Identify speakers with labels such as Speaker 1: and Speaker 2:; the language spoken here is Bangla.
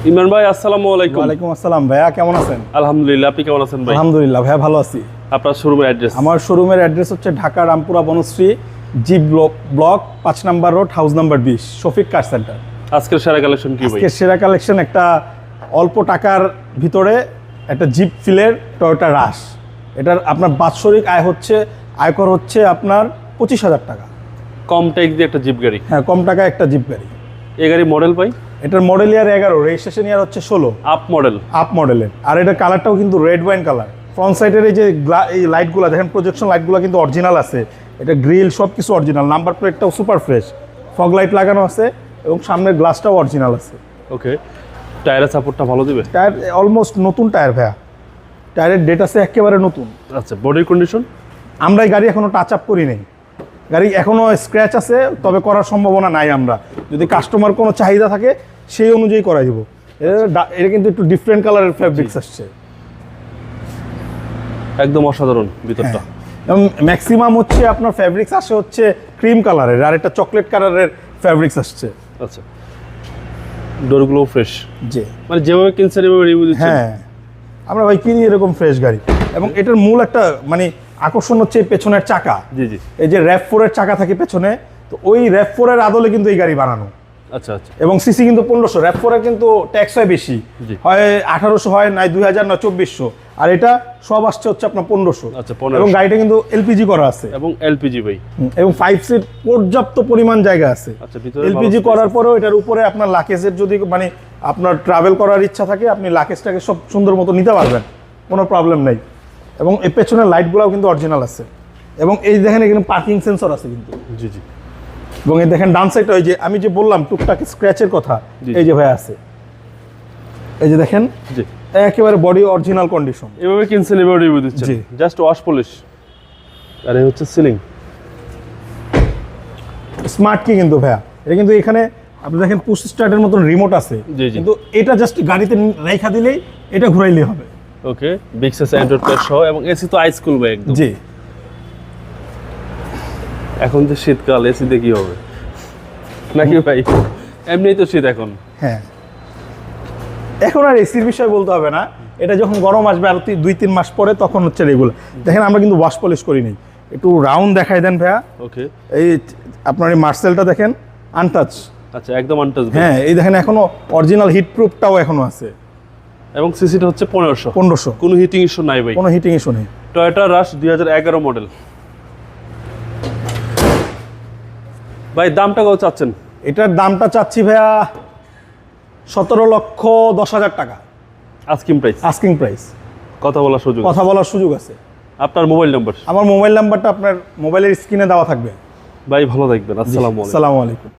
Speaker 1: ইমরান ভাই আসসালামু আলাইকুম।
Speaker 2: ওয়ালাইকুম আসসালাম ভাইয়া, কেমন আছেন?
Speaker 1: আলহামদুলিল্লাহ, আপনি কেমন আছেন ভাই?
Speaker 2: আলহামদুলিল্লাহ ভাইয়া, ভালো আছি।
Speaker 1: আপনার শোরুমের অ্যাড্রেস?
Speaker 2: আমার শোরুমের অ্যাড্রেস হচ্ছে Dhaka Rampura Banasree G block 5 number road, house number 20, Shafiq car centre.
Speaker 1: আজকের সেরা কালেকশন কি ভাই?
Speaker 2: আজকের সেরা কালেকশন একটা অল্প টাকার ভিতরে একটা জিপ ফিলের টয়োটা রাশ। এটার আপনার বাৎসরিক আয়কর হচ্ছে আপনার 25,000 টাকা।
Speaker 1: কম ট্যাক্স দিয়ে একটা জিপ গাড়ি।
Speaker 2: হ্যাঁ, কম টাকায় একটা জিপ গাড়ি।
Speaker 1: এই গাড়ি মডেল ভাই?
Speaker 2: এটার মডেল ইয়ার 11, রেজিস্ট্রেশন ইয়ার হচ্ছে 16। আপ মডেলের। আর এটার কালারটাও কিন্তু রেড ওয়াইন কালার। ফ্রন্ট সাইডের এই যে এই লাইটগুলো দেখেন, প্রজেকশন লাইটগুলো কিন্তু অরিজিনাল আছে। এটা গ্রিল সব কিছু অরিজিনাল, নাম্বার প্লেটটাও সুপার ফ্রেশ, ফগ লাইট লাগানো আছে এবং সামনের গ্লাসটাও অরিজিনাল আছে।
Speaker 1: ওকে, টায়ারের সাপোর্টটা ভালো দিবে?
Speaker 2: টায়ার অলমোস্ট নতুন টায়ার ভাইয়া, টায়ারের ডেট আছে একেবারে নতুন।
Speaker 1: আচ্ছা, বডির কন্ডিশন?
Speaker 2: আমরা এই গাড়ি এখনো টাচ আপ করি নাই, গাড়ি এখনো স্ক্র্যাচ আছে, তবে করার সম্ভাবনা নাই। আমরা যদি কাস্টমার কোনো চাহিদা থাকে সেই অনুযায়ী করাই দিব। এটা কিন্তু একটু ডিফারেন্ট কালারের ফ্যাব্রিক্স আসছে,
Speaker 1: একদম অসাধারণ ভিতরটা।
Speaker 2: এবং ম্যাক্সিমাম হচ্ছে আপনার ফ্যাব্রিক্স আসে হচ্ছে ক্রিম কালারের, আর একটা চকলেট কালারের ফ্যাব্রিক্স আসছে।
Speaker 1: আচ্ছা, ডোরগুলো ফ্রেশ,
Speaker 2: জি
Speaker 1: মানে যেভাবে কিনছেন এভাবে রিভিউ দিচ্ছেন।
Speaker 2: হ্যাঁ, আমরা ভাই কিনি এরকম ফ্রেশ গাড়ি। এবং এটার মূল একটা মানে আকর্ষণ হচ্ছে পেছনের চাকা।
Speaker 1: জি জি,
Speaker 2: এই যে RAV4 এর চাকা থাকে পেছনে, তো ওই RAV4 এর আদলে কিন্তু এই গাড়ি বানানো।
Speaker 1: আচ্ছা আচ্ছা।
Speaker 2: এবং সিসি কিন্তু 1500, RAV4 এর কিন্তু ট্যাক্স হয় বেশি, হয় 1800, হয় নাই 2000, না 2400, আর এটা সব আসছে হচ্ছে আপনার 1500।
Speaker 1: আচ্ছা, 1500।
Speaker 2: এবং গাড়িটা কিন্তু এলপিজি করা আছে,
Speaker 1: এবং এলপিজি ভাই,
Speaker 2: এবং 5 সিট পর্যাপ্ত পরিমাণ জায়গা আছে।
Speaker 1: আচ্ছা, ভিতরে
Speaker 2: এলপিজি করার পরেও এটার উপরে আপনার লাকেজের যদি মানে আপনার ট্রাভেল করার ইচ্ছা থাকে, আপনি লাকেজটাকে সব সুন্দর মতো নিতে পারবেন, কোনো প্রবলেম নেই। এবং এই পেছনের লাইটগুলোও কিন্তু অরিজিনাল আছে। এবং এই দেখেন এখানে পার্কিং সেন্সর আছে কিন্তু।
Speaker 1: জি জি।
Speaker 2: এবং এই দেখেন ডান সাইডটা, ওই যে আমি যে বললাম টুকটাক স্ক্র্যাচের কথা, এই যে ভাই আছে, এই যে দেখেন,
Speaker 1: জি,
Speaker 2: একেবারে বডি অরিজিনাল কন্ডিশন।
Speaker 1: এভাবে কিনছেন এভাবে রিভিউ দিচ্ছেন।
Speaker 2: জি,
Speaker 1: জাস্ট ওয়াশ পলিশ। আর এই হচ্ছে সিলিং,
Speaker 2: স্মার্ট কি কিন্তু ভাইয়া, এটা কিন্তু এখানে আপনি দেখেন পুশ স্টার্টের মতন রিমোট আছে, কিন্তু এটা জাস্ট গাড়িতে রেখা দিলেই এটা ঘুরাইলেই হবে।
Speaker 1: ওকে, বিগ সাইজ অ্যান্ড্রয়েড প্লাস সহ, এবং এসি তো আইস কুল ভাই একদম।
Speaker 2: জি,
Speaker 1: এখন যে শীতকাল, এসিতে কি হবে নাকি ভাই? এমনিই তো শীত এখন।
Speaker 2: হ্যাঁ, এখন আর এসির বিষয় বলতে হবে না, এটা যখন গরম আসবে আর 2-3 মাস পরে, তখন হচ্ছে রেগুলার। দেখেন আমরা কিন্তু ওয়াশ পলিশ করি নাই, একটু রাউন্ড দেখাই দেন ভাইয়া।
Speaker 1: ওকে,
Speaker 2: এই আপনার এই মার্সেলটা দেখেন, আনটাচ।
Speaker 1: আচ্ছা, একদম আনটাচ।
Speaker 2: হ্যাঁ, এই দেখেন এখনো অরিজিনাল হিট প্রুফটাও এখনো আছে।
Speaker 1: এবং সিসিটা হচ্ছে 1500। কোনো হিটিং ইস্যু নাই ভাই,
Speaker 2: কোনো হিটিং ইস্যু নেই।
Speaker 1: টয়োটা রাশ 2011 মডেল। ভাই দামটা কত চাচ্ছেন?
Speaker 2: এটার দামটা চাচ্ছি ভাইয়া 17,10,000 টাকা।
Speaker 1: Asking price?
Speaker 2: Asking price.
Speaker 1: কথা বলার সুযোগ
Speaker 2: আছে।
Speaker 1: আপনার মোবাইল নাম্বার?
Speaker 2: আমার মোবাইল নাম্বারটা আপনার মোবাইলের স্ক্রিনে দেওয়া থাকবে।
Speaker 1: ভাই ভালো থাকবেন। আসসালামু আলাইকুম।
Speaker 2: আসসালামু আলাইকুম।